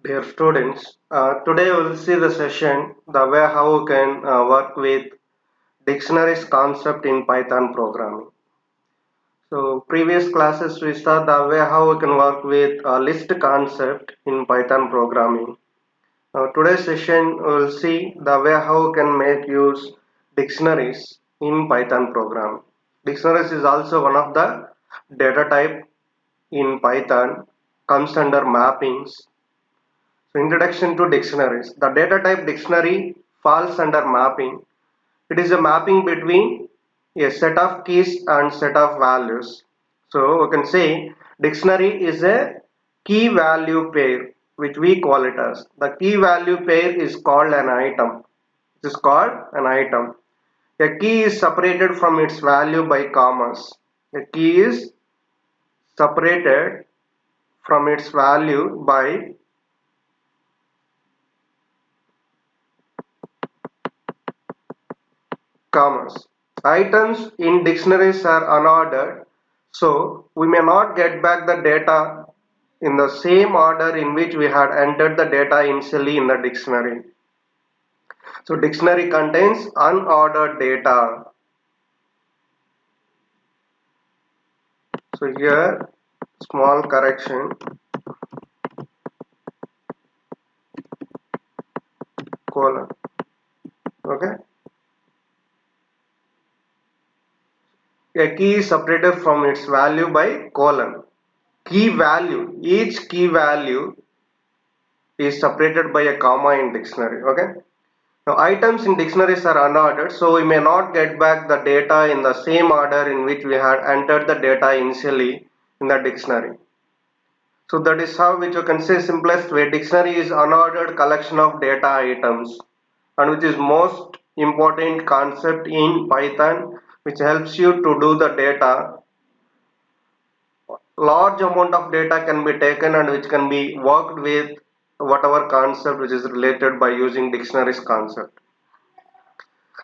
Dear students, today we will see the session the way how we can work with dictionaries concept in Python programming. So previous classes we saw the way how we can work with a list concept in Python programming. Today's session we will see the way how we can make use dictionaries in Python programming. Dictionaries is also one of the data type in Python, comes under mappings. So introduction to dictionaries. The data type dictionary falls under mapping. It is a mapping between a set of keys and set of values. So we can say dictionary is a key value pair which we call it as. The key value pair is called an item. It is called an item. A key is separated from its value by commas. A key is separated from its value by commas. Items in dictionaries are unordered, so we may not get back the data in the same order in which we had entered the data initially in the dictionary. So dictionary contains unordered data. So here small correction, colon. Okay. A key is separated from its value by colon. Key value, each key value is separated by a comma in dictionary. Okay. Now items in dictionaries are unordered, so we may not get back the data in the same order in which we had entered the data initially in the dictionary. So that is how which you can say simplest way. Dictionary is unordered collection of data items, and which is most important concept in Python, which helps you to do the data. Large amount of data can be taken and which can be worked with whatever concept which is related by using dictionaries concept.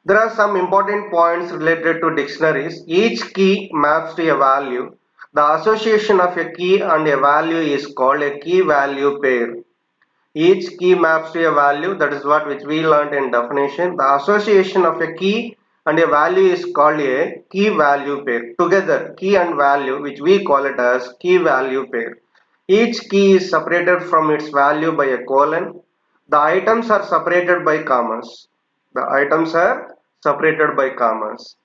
There are some important points related to dictionaries. Each key maps to a value. The association of a key and a value is called a key value pair. Each key maps to a value, that is what which we learned in definition. The association of a key and a value is called a key value pair. Together, key and value, which we call it as key value pair. Each key is separated from its value by a colon. The items are separated by commas. The items are separated by commas.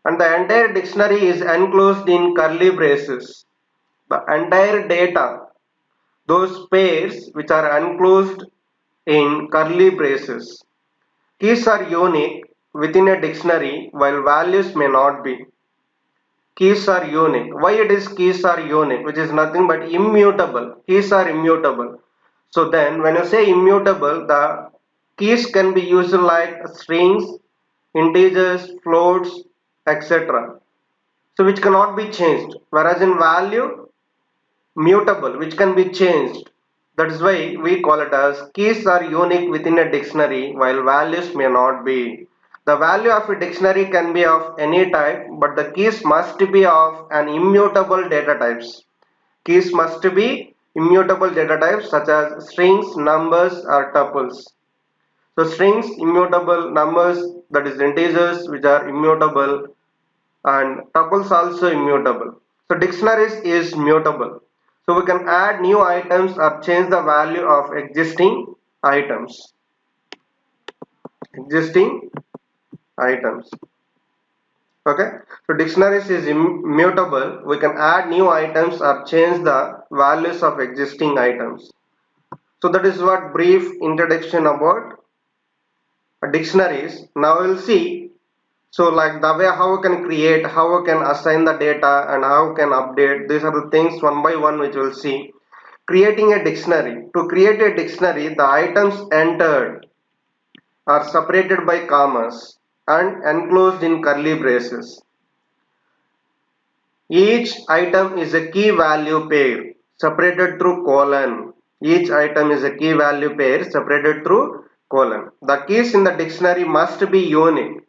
And the entire dictionary is enclosed in curly braces. The entire data, those pairs which are enclosed in curly braces. Keys are unique within a dictionary while values may not be. Keys are unique. Why it is keys are unique, which is nothing but immutable. Keys are immutable. So then when you say immutable, the keys can be used like strings, integers, floats, etc. So which cannot be changed. Whereas in value, mutable, which can be changed. That is why we call it as keys are unique within a dictionary while values may not be. The value of a dictionary can be of any type, but the keys must be of an immutable data types. Keys must be immutable data types such as strings, numbers or tuples. So strings immutable, numbers that is integers which are immutable, and tuples also immutable. So dictionaries is mutable. So we can add new items or change the value of existing items. Existing items. Okay. So dictionaries is immutable. We can add new items or change the values of existing items. So that is what brief introduction about dictionaries. Now we'll see. So like the way how we can create, how we can assign the data and how we can update. These are the things one by one which we'll see. Creating a dictionary. To create a dictionary, the items entered are separated by commas and enclosed in curly braces. Each item is a key value pair separated through colon. Each item is a key value pair separated through colon. The keys in the dictionary must be unique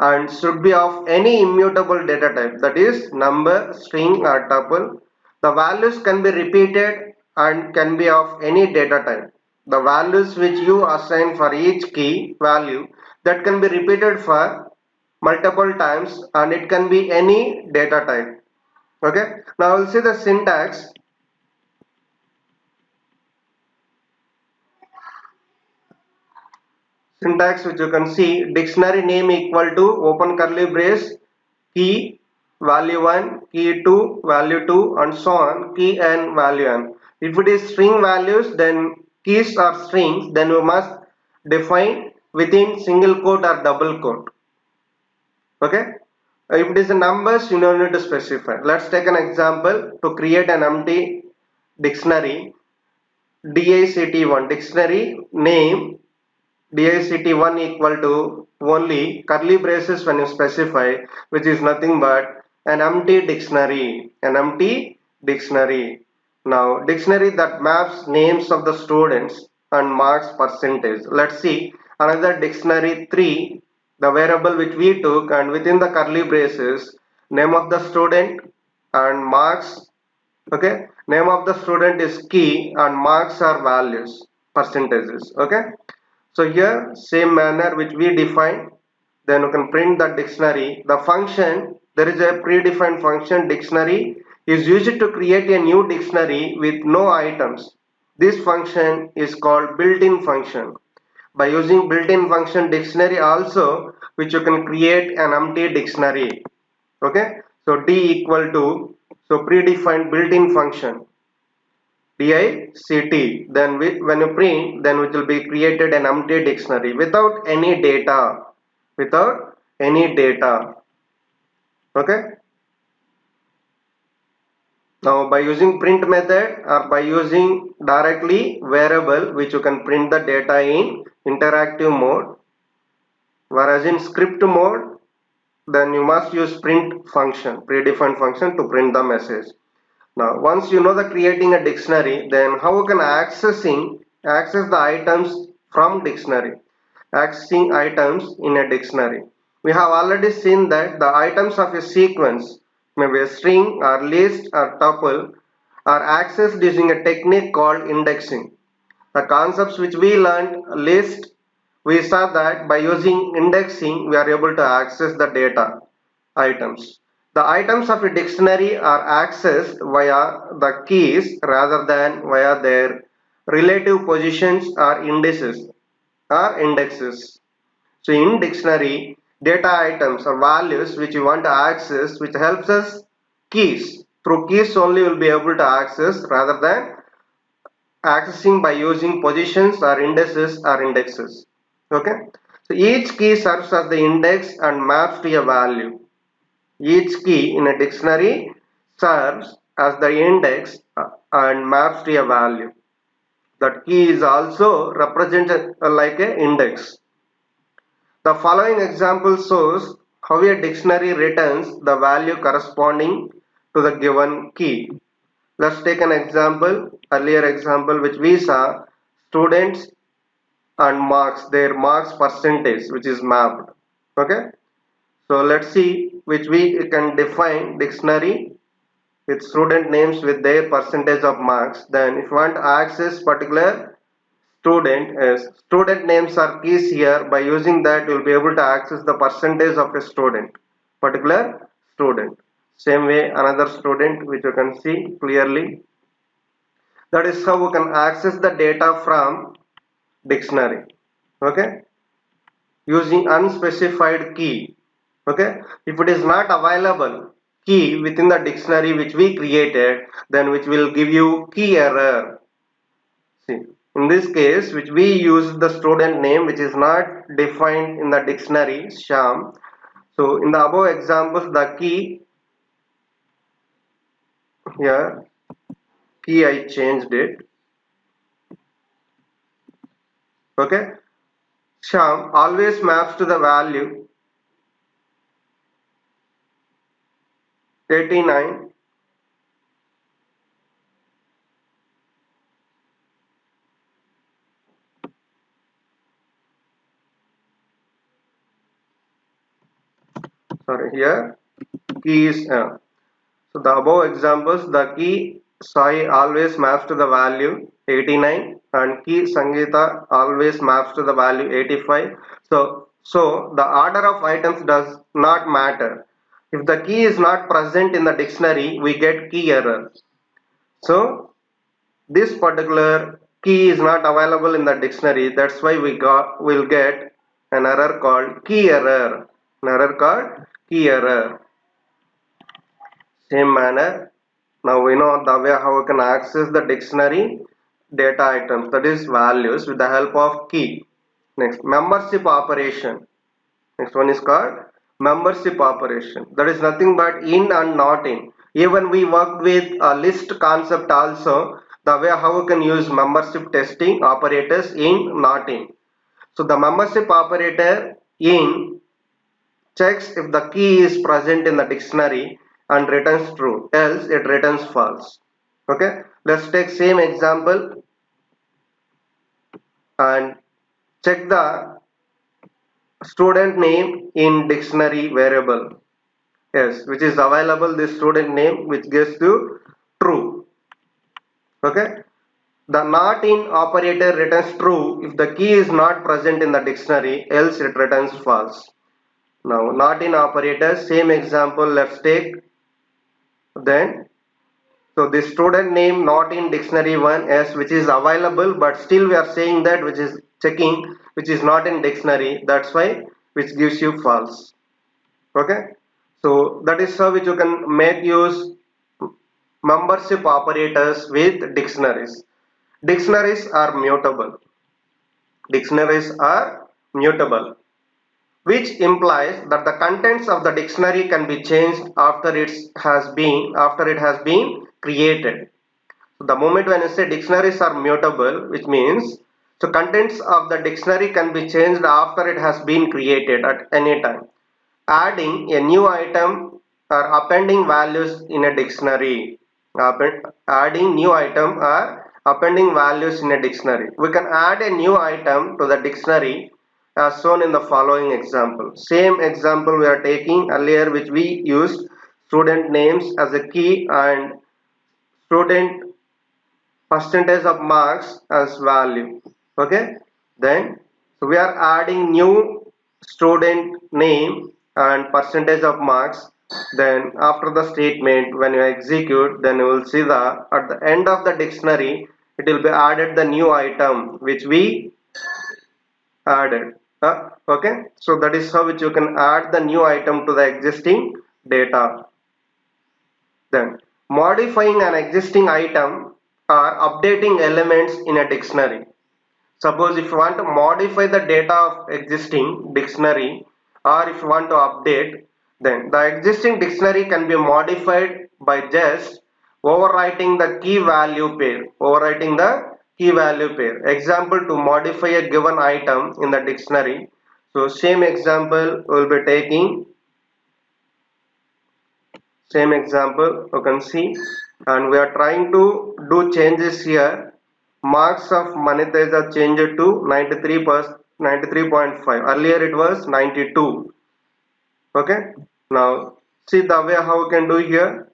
and should be of any immutable data type, that is number, string or tuple. The values can be repeated and can be of any data type. the values which you assign for each key value, that can be repeated for multiple times, and it can be any data type. Okay, now we'll see the syntax. Syntax which you can see, dictionary name equal to open curly brace key value 1, key 2 value 2, and so on, key n value n. If it is string values, then keys are strings, then you must define within single quote or double quote. Okay, if it is numbers, you don't need to specify. Let's take an example to create an empty dictionary. DICT1 dictionary name, DICT1 equal to only curly braces when you specify, which is nothing but an empty dictionary. An empty dictionary. Now, dictionary that maps names of the students and marks percentage. Let's see another dictionary 3, the variable which we took, and within the curly braces, name of the student and marks. Okay, name of the student is key and marks are values, percentages. Okay, so here same manner which we define, then you can print the dictionary. The function, there is a predefined function dictionary is used to create a new dictionary with no items. This function is called built-in function. By using built-in function dictionary also, which you can create an empty dictionary. Okay, so D equal to, so predefined built-in function DICT, then when you print, then it will be created an empty dictionary without any data, without any data. Okay, now by using print method or by using directly variable, which you can print the data in interactive mode, whereas in script mode, then you must use print function, predefined function, to print the message. Now, once you know the creating a dictionary, then how you can access the items from dictionary. Accessing items in a dictionary. We have already seen that the items of a sequence, maybe a string or list or tuple, are accessed using a technique called indexing. The concepts which we learned list, we saw that by using indexing we are able to access the data items. The items of a dictionary are accessed via the keys rather than via their relative positions or indices or indexes. So in dictionary, data items or values which you want to access, which helps us keys. Through keys only we'll be able to access rather than accessing by using positions or indices or indexes. Okay. So each key serves as the index and maps to a value. Each key in a dictionary serves as the index and maps to a value. That key is also represented like an index. The following example shows how a dictionary returns the value corresponding to the given key. Let's take an example, earlier example which we saw, students and marks, their marks percentage which is mapped. Okay. So let's see which we can define dictionary with student names with their percentage of marks. Then if you want to access particular student, as student names are keys here, by using that you will be able to access the percentage of a student, particular student. Same way another student which you can see clearly. That is how we can access the data from dictionary. Okay, using unspecified key. Okay, if it is not available key within the dictionary which we created, then which will give you key error. See, in this case which we use the student name which is not defined in the dictionary Sham. So in the above examples, the key here, key I changed it. Okay, Sham always maps to the value 89. Sorry, here key is so the above examples, the key Sai always maps to the value 89 and key Sangeeta always maps to the value 85. So the order of items does not matter. If the key is not present in the dictionary, we get key error. So this particular key is not available in the dictionary. That's why we'll get an error called key error. An error called key error. Same manner, now we know the way how we can access the dictionary data items, that is values, with the help of key. Next, membership operation. Next one is called membership operation. That is nothing but in and not in. Even we worked with a list concept also, the way how we can use membership testing operators in, not in. So the membership operator in checks if the key is present in the dictionary and returns true, else it returns false. Okay, let's take same example and check the student name in dictionary variable. Yes, which is available, this student name, which gives to true. Okay, the not in operator returns true if the key is not present in the dictionary, else it returns false. Now not in operator, same example, let's take. Then so the student name not in dictionary 1 s, which is available, but still we are saying that which is checking which is not in dictionary, that's why which gives you false. Okay, so that is how which you can make use membership operators with dictionaries. Dictionaries are mutable. Dictionaries are mutable, which implies that the contents of the dictionary can be changed after it has been created. So the moment when you say dictionaries are mutable, which means so contents of the dictionary can be changed after it has been created at any time. Adding a new item or appending values in a dictionary. Adding new item or appending values in a dictionary. We can add a new item to the dictionary as shown in the following example. Same example we are taking earlier, which we used student names as a key and student percentage of marks as value. Okay, then so we are adding new student name and percentage of marks. Then after the statement, when you execute, then you will see the at the end of the dictionary it will be added the new item which we added. Okay, so that is how which you can add the new item to the existing data. Then modifying an existing item or updating elements in a dictionary. Suppose if you want to modify the data of existing dictionary or if you want to update, then the existing dictionary can be modified by just overwriting the key value pair. Overwriting the key value pair. Example, to modify a given item in the dictionary. So same example we will be taking. Same example you can see, and we are trying to do changes here. Marks of Manitesh are changed to 93.5. Earlier it was 92. Okay, now see the way how we can do here.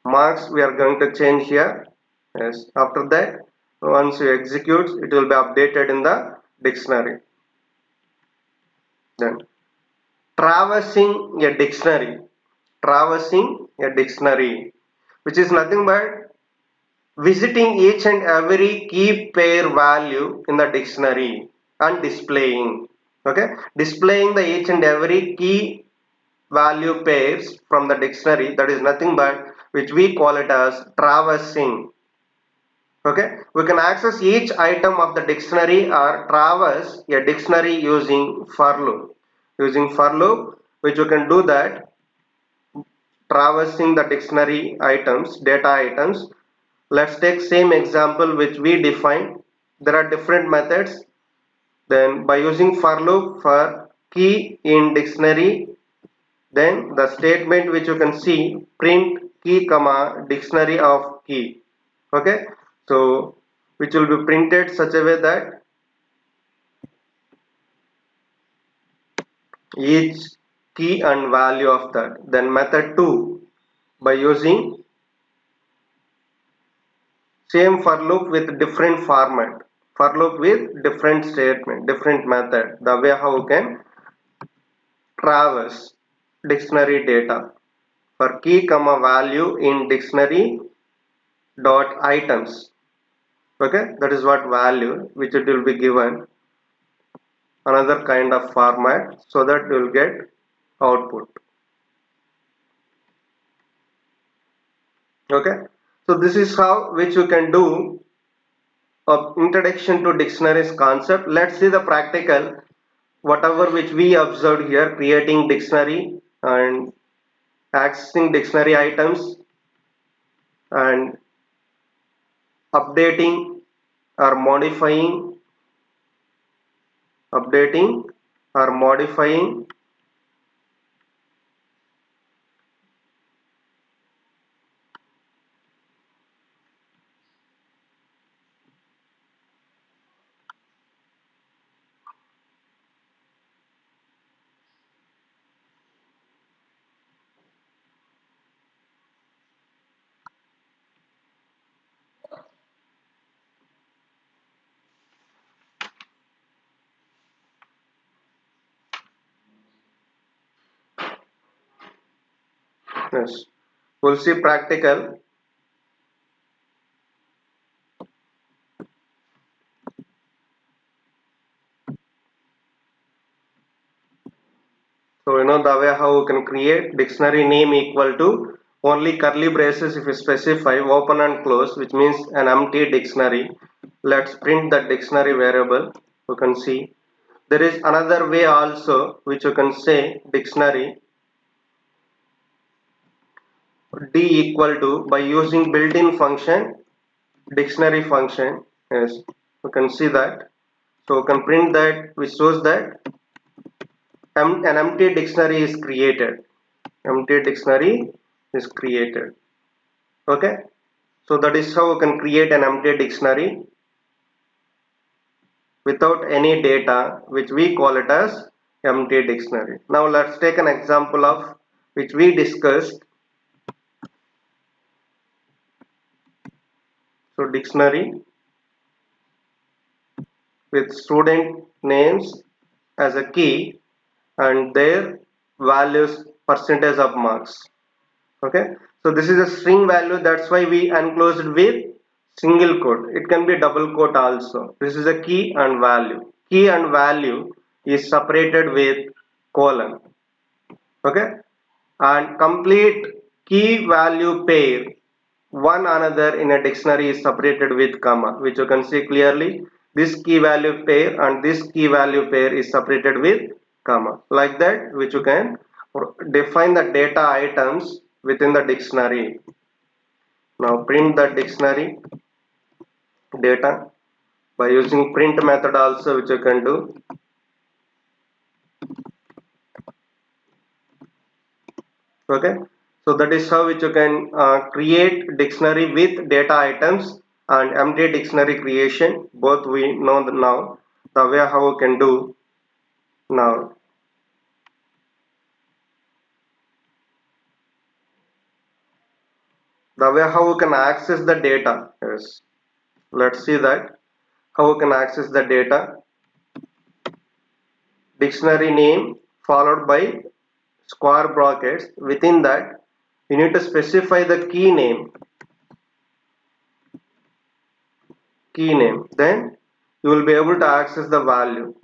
Marks we are going to change here. Yes, after that once you execute it will be updated in the dictionary. Then traversing a dictionary. Traversing a dictionary, which is nothing but visiting each and every key pair value in the dictionary and displaying. Okay, displaying the each and every key value pairs from the dictionary, that is nothing but which we call it as traversing. Okay, we can access each item of the dictionary or traverse a dictionary using for loop. Using for loop, which you can do that traversing the dictionary items, data items. Let's take same example which we defined. There are different methods. Then by using for loop for key in dictionary, then the statement which you can see print key comma dictionary of key. Okay, so which will be printed such a way that each key and value of that. Then method 2, by using Same for loop with different format, for loop with different statement, different method, the way how we can traverse dictionary data for key comma value in dictionary dot items. Okay, that is what value which it will be given another kind of format, so that you will get output. Okay, so this is how which you can do introduction to dictionaries concept. Let's see the practical, whatever which we observed here, creating dictionary and accessing dictionary items and updating or modifying, updating or modifying yes, we'll see practical. So you know the way how we can create dictionary name equal to only curly braces if you specify open and close, which means an empty dictionary. Let's print the dictionary variable. You can see there is another way also which you can say dictionary d equal to by using built-in function dictionary function. Yes, you can see that. So you can print that which shows that an empty dictionary is created. Empty dictionary is created. Okay, so that is how you can create an empty dictionary without any data, which we call it as empty dictionary. Now let's take an example of which we discussed. So dictionary with student names as a key and their values percentage of marks. Okay, so this is a string value, that's why we enclosed with single quote. It can be double quote also. This is a key and value. Key and value is separated with colon. Okay, and complete key value pair one another in a dictionary is separated with comma, which you can see clearly. This key value pair and this key value pair is separated with comma, like that, which you can define the data items within the dictionary. Now print the dictionary data by using print method also, which you can do. Okay, so that is how which you can create dictionary with data items and empty dictionary creation. Both we know now the way how we can do now. The way how we can access the data. Yes, let's see that how we can access the data. Dictionary name followed by square brackets. Within that you need to specify the key name, then you will be able to access the value.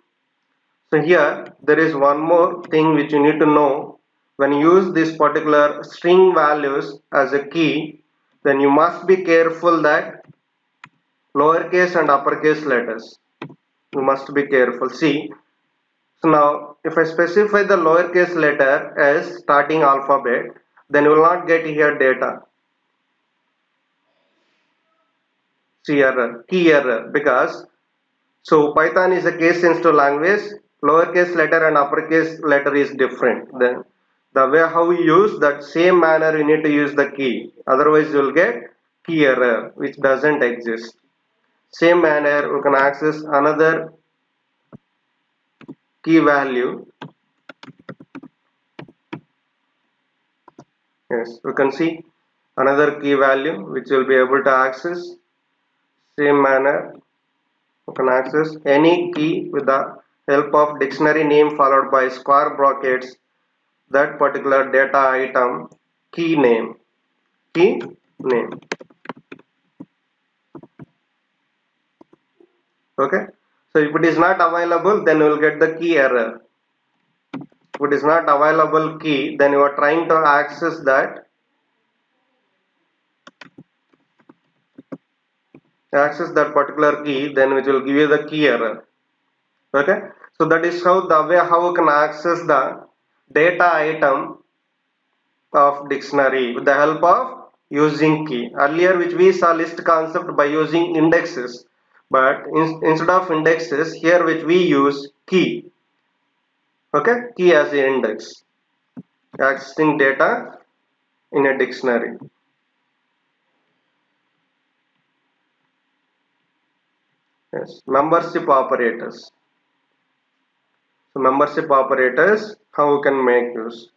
So here there is one more thing which you need to know. When you use this particular string values as a key, then you must be careful that lowercase and uppercase letters, you must be careful. See, so now if I specify the lowercase letter as starting alphabet, then you will not get here data. See, error, key error, because so Python is a case sensitive language. Lowercase letter and uppercase letter is different. Then the way how we use that same manner you need to use the key. Otherwise you will get key error which doesn't exist. Same manner we can access another key value. Yes, we can see another key value which will be able to access. Same manner, you can access any key with the help of dictionary name followed by square brackets, that particular data item key name. Okay, so if it is not available, then you will get the key error. If it is not available key, then you are trying to access that particular key, then which will give you the key error. Okay, so that is how the way how you can access the data item of dictionary with the help of using key. Earlier which we saw list concept by using indexes, but instead of indexes, here which we use key. Okay, key as the index, accessing data in a dictionary. Yes, membership operators. So membership operators, how you can make use?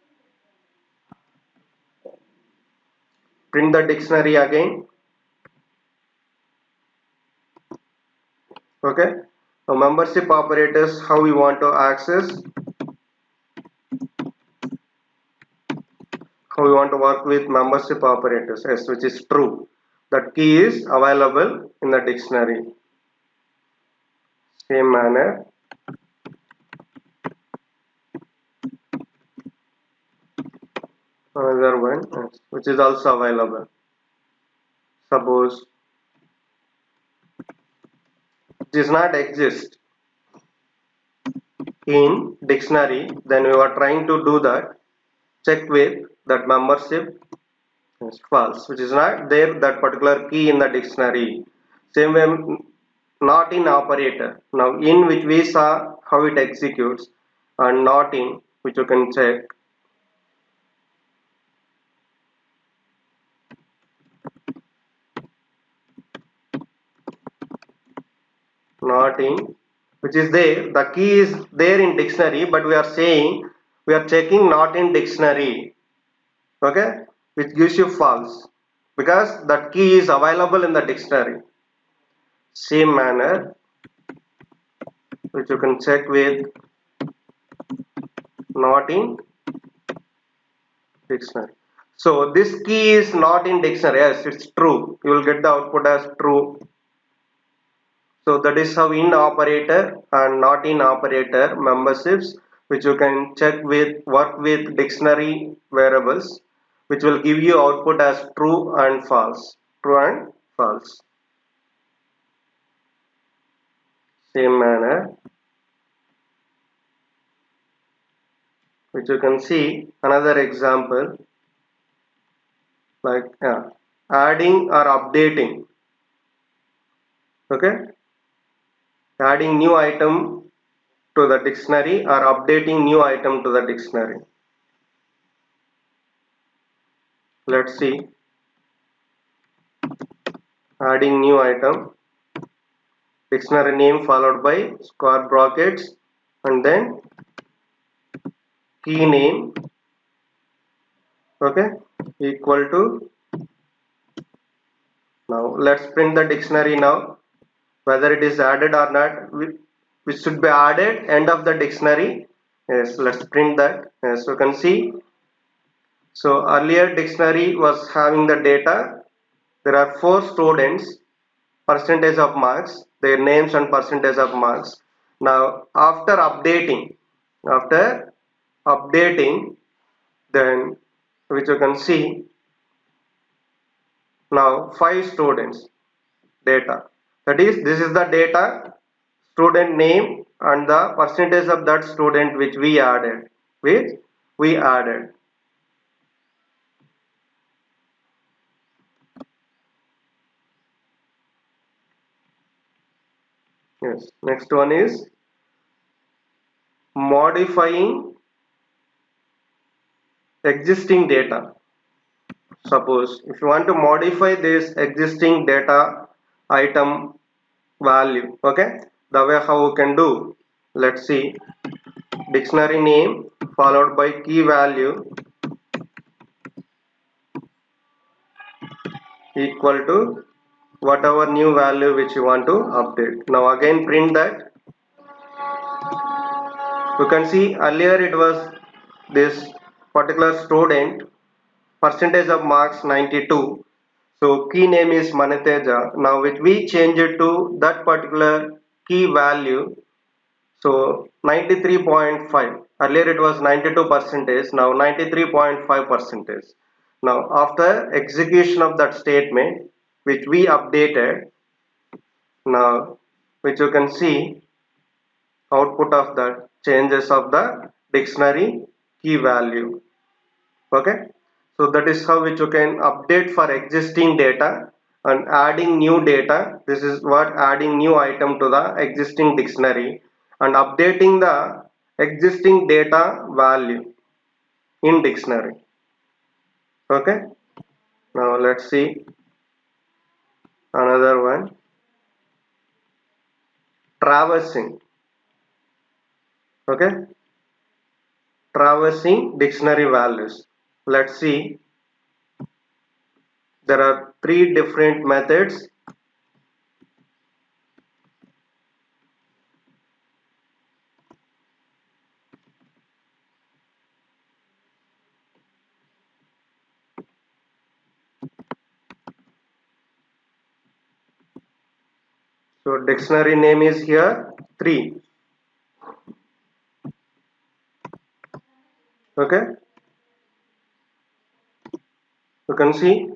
Print the dictionary again. Okay, so membership operators, how we want to access, how we want to work with membership operators. Yes, which is true, that key is available in the dictionary. Same manner, another one, yes, which is also available. Suppose it does not exist in dictionary, then we are trying to do that, check with that membership is false, which is not there that particular key in the dictionary. Same way, not in operator. Now in which we saw how it executes, and not in which you can check. Not in, which is there, the key is there in dictionary, but we are saying we are checking not in dictionary. Okay, which gives you false because that key is available in the dictionary. Same manner, which you can check with not in dictionary. So this key is not in dictionary. Yes, it's true. You will get the output as true. So that is how in operator and not in operator memberships, which you can check with, work with dictionary variables, which will give you output as true and false. True and false. Same manner, which you can see another example like adding or updating. Okay, adding new item to the dictionary or updating new item to the dictionary. Let's see, adding new item, dictionary name followed by square brackets and then key name, okay, equal to, now let's print the dictionary now, whether it is added or not, which should be added end of the dictionary. Yes, let's print that. Yes, you can see. So earlier dictionary was having the data. There are 4 students, percentage of marks, their names and percentage of marks. Now after updating, then which you can see now 5 students data. That is, this is the data, student name and the percentage of that student which we added. Yes. Next one is modifying existing data. Suppose if you want to modify this existing data item value, okay, the way how you can do, let's see, dictionary name followed by key value equal to whatever new value which you want to update. Now again print that. You can see earlier it was this particular student, percentage of marks 92. So key name is Maniteja. Now if we change it to that particular key value, so 93.5. Earlier it was 92 percentage, now 93.5 percentage. Now after execution of that statement, which we updated, now which you can see output of the changes of the dictionary key value. Okay, so that is how which you can update for existing data and adding new data. This is what adding new item to the existing dictionary and updating the existing data value in dictionary. Okay, now let's see another one, traversing. Okay, traversing dictionary values. Let's see, there are three different methods. So dictionary name is here 3. Okay, you can see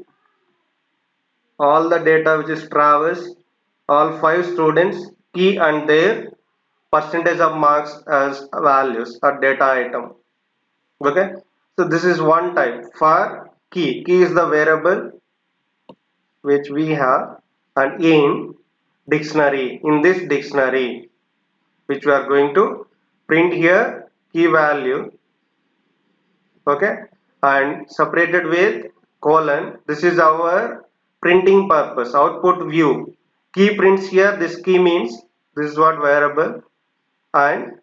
all the data which is traversed, all 5 students, key and their percentage of marks as values or data item. Okay, so this is one type for key. Key is the variable which we have, and in dictionary, in this dictionary which we are going to print here key value. Okay, and separated with colon. This is our printing purpose, output view. Key prints here, this key means this is what variable, and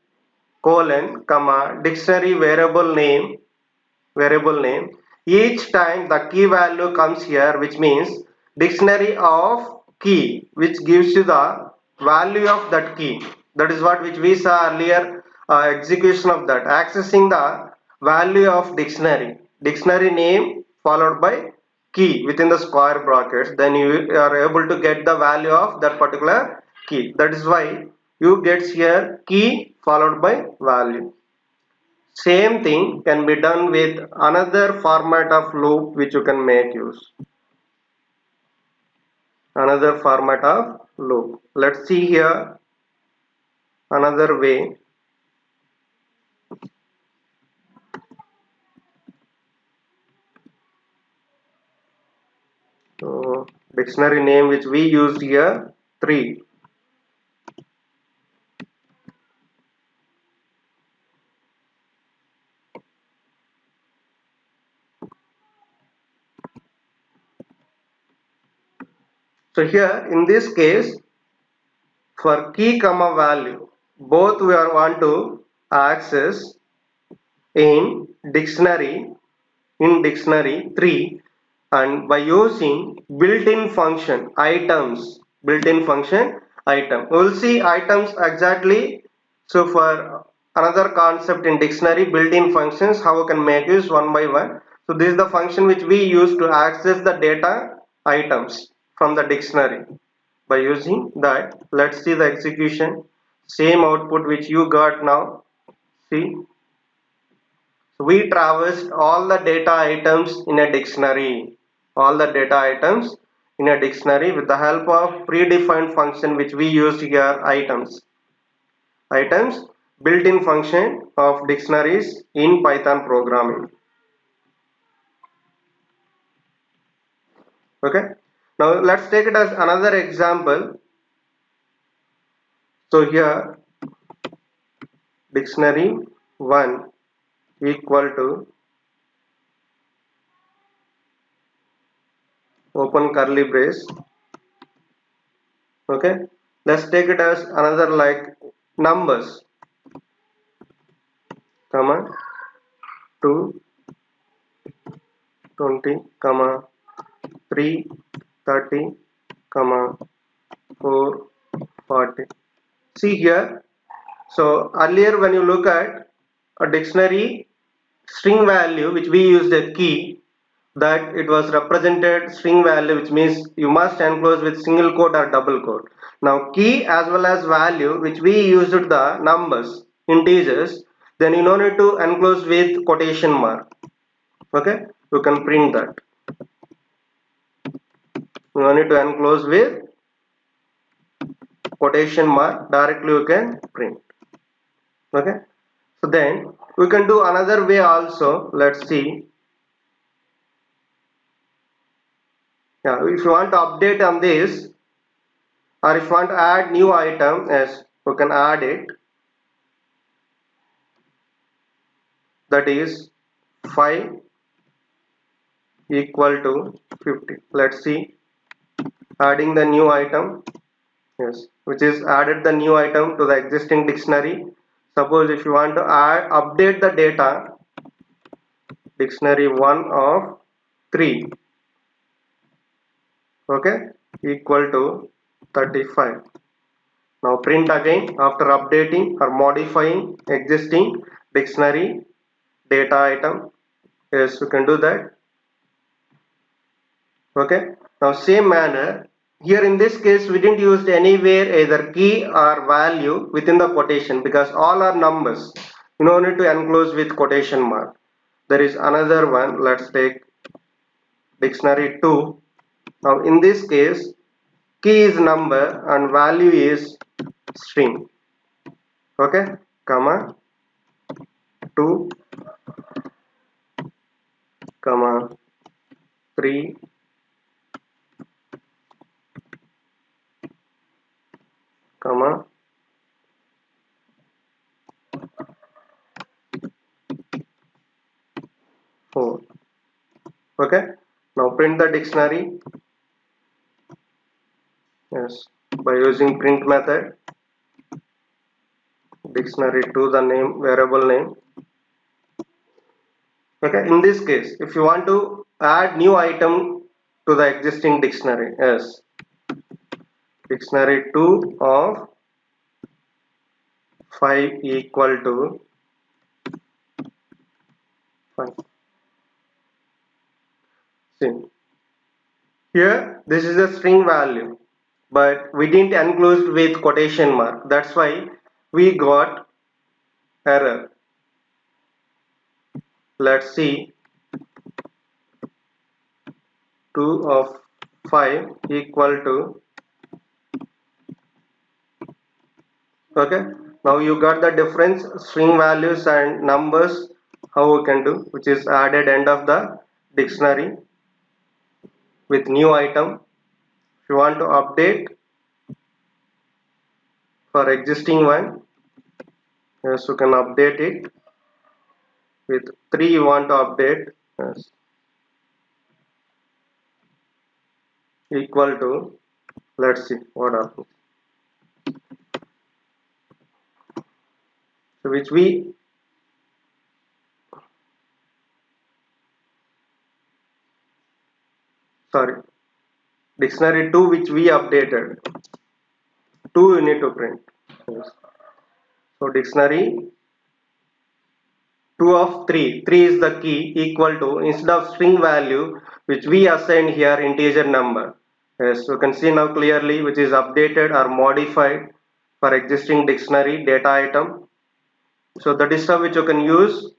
colon comma dictionary variable name. Each time the key value comes here, which means dictionary of key, which gives you the value of that key. That is what which we saw earlier, execution of that, accessing the value of dictionary name followed by key within the square brackets, then you are able to get the value of that particular key. That is why you gets here key followed by value. Same thing can be done with another format of loop which you can make use. Another format of loop. Let's see here another way. So dictionary name which we used here 3. So here in this case, for key comma value, both we are want to access in dictionary 3, and by using built-in function items, built-in function item, we will see items exactly. So for another concept in dictionary, built-in functions, how we can make use one by one. So this is the function which we use to access the data items from the dictionary. By using that, let's see the execution, same output which you got now. See, we traversed all the data items in a dictionary, all the data items in a dictionary with the help of predefined function which we used here, items built-in function of dictionaries in Python programming. Okay, now let's take it as another example. So here dictionary 1 equal to open curly brace. Okay, let's take it as another like numbers comma 2 20 comma 3 30 comma 440. See here, so earlier when you look at a dictionary string value which we used a key, that it was represented string value, which means you must enclose with single quote or double quote. Now key as well as value which we used the numbers, integers, then you no need to enclose with quotation mark. Okay, you can print that. You no need to enclose with quotation mark, directly you can print. Okay, so then we can do another way also. Let's see. Yeah, if you want to update on this, or if you want to add new item, yes, you can add it. That is 5 equal to 50. Let's see, adding the new item. Yes, which is added the new item to the existing dictionary. Suppose if you want to update the data, dictionary 1 of 3, okay, equal to 35. Now print again after updating or modifying existing dictionary data item. Yes, you can do that. Okay, now same manner here in this case we didn't use anywhere either key or value within the quotation because all are numbers. You don't need to enclose with quotation mark. There is another one. Let's take dictionary 2. Now in this case key is number and value is string. Okay, comma 2 comma 3 comma 4. Okay, now print the dictionary. Yes, by using print method, dictionary to the name, variable name. Okay, in this case if you want to add new item to the existing dictionary, yes, dictionary 2 of 5 equal to 5. See here, this is a string value, but we didn't enclose with quotation mark. That's why we got error. Let's see, 2 of 5 equal to, okay, now you got the difference string values and numbers, how we can do, which is added end of the dictionary with new item. If you want to update for existing one, yes, you can update it. With 3 you want to update, yes, equal to, let's see what happens. So which we dictionary 2 which we updated, 2 you need to print. Yes. So dictionary 2 of 3, 3 is the key, equal to, instead of string value which we assigned here, integer number. Yes, you can see now clearly which is updated or modified for existing dictionary data item. So that is how which you can use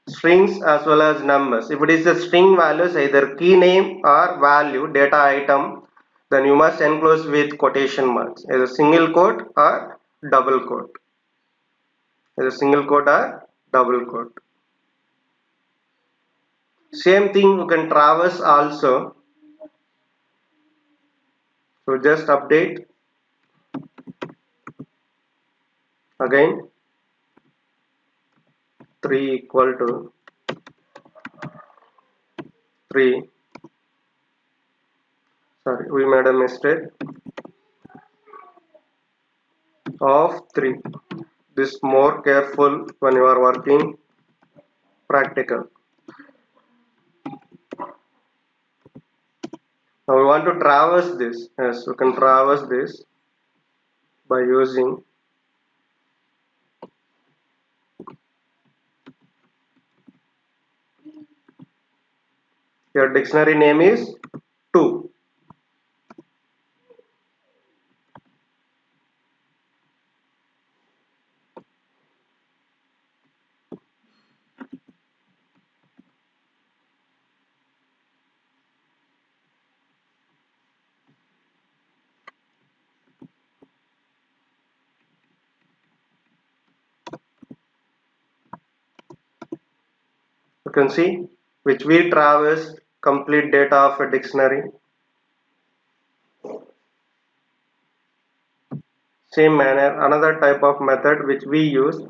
strings as well as numbers. If it is a string values, either key name or value data item, then you must enclose with quotation marks, either single quote or double quote. Either single quote or double quote. Same thing you can traverse also. So just update again, 3 equal to 3. Sorry, we made a mistake. Of 3. This more careful when you are working practical. Now we want to traverse this, yes, you can traverse this by using your dictionary name is 2. You can see which we traversed complete data of a dictionary. Same manner, another type of method which we use,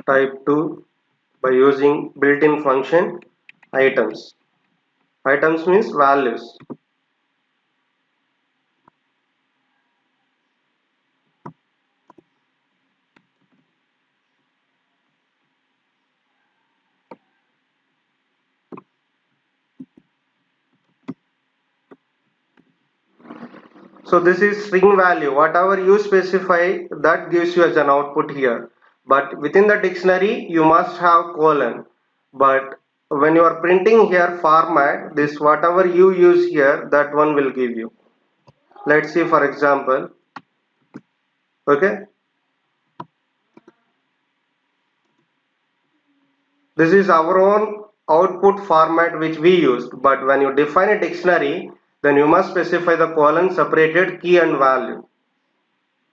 type 2, by using built-in function items. Items means values. So this is string value. Whatever you specify, that gives you as an output here. But within the dictionary, you must have colon. But when you are printing here format, this whatever you use here, that one will give you. Let's see for example. Okay. This is our own output format which we used. But when you define a dictionary, then you must specify the colon separated key and value.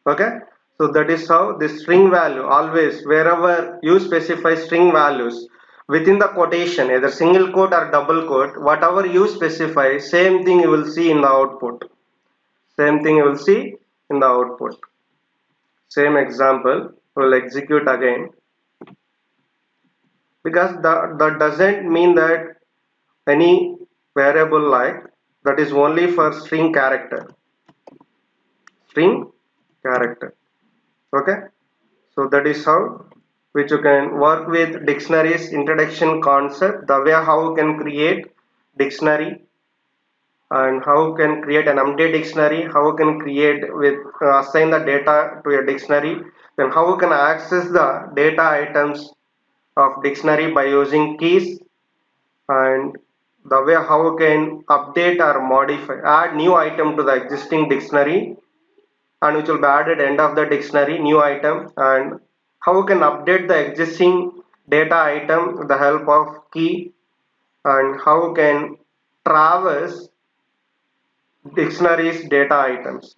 Okay, so that is how the string value, always wherever you specify string values within the quotation, either single quote or double quote, whatever you specify, same thing you will see in the output. Same thing you will see in the output. Same example will execute again, because that doesn't mean that any variable, like that is only for string character. String character. Okay, so that is how which you can work with dictionaries introduction concept, the way how you can create dictionary and how you can create an empty dictionary, how you can create with assign the data to a dictionary, then how you can access the data items of dictionary by using keys, and the way how you can update or modify, add new item to the existing dictionary, and which will be added end of the dictionary new item, and how you can update the existing data item with the help of key, and how you can traverse dictionaries data items.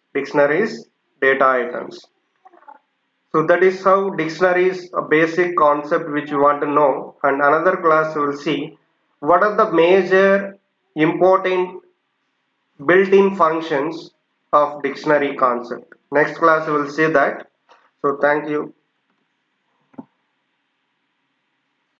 So that is how dictionaries a basic concept which you want to know, and another class we will see what are the major important built-in functions of dictionary concept. Next class we will see that. So thank you.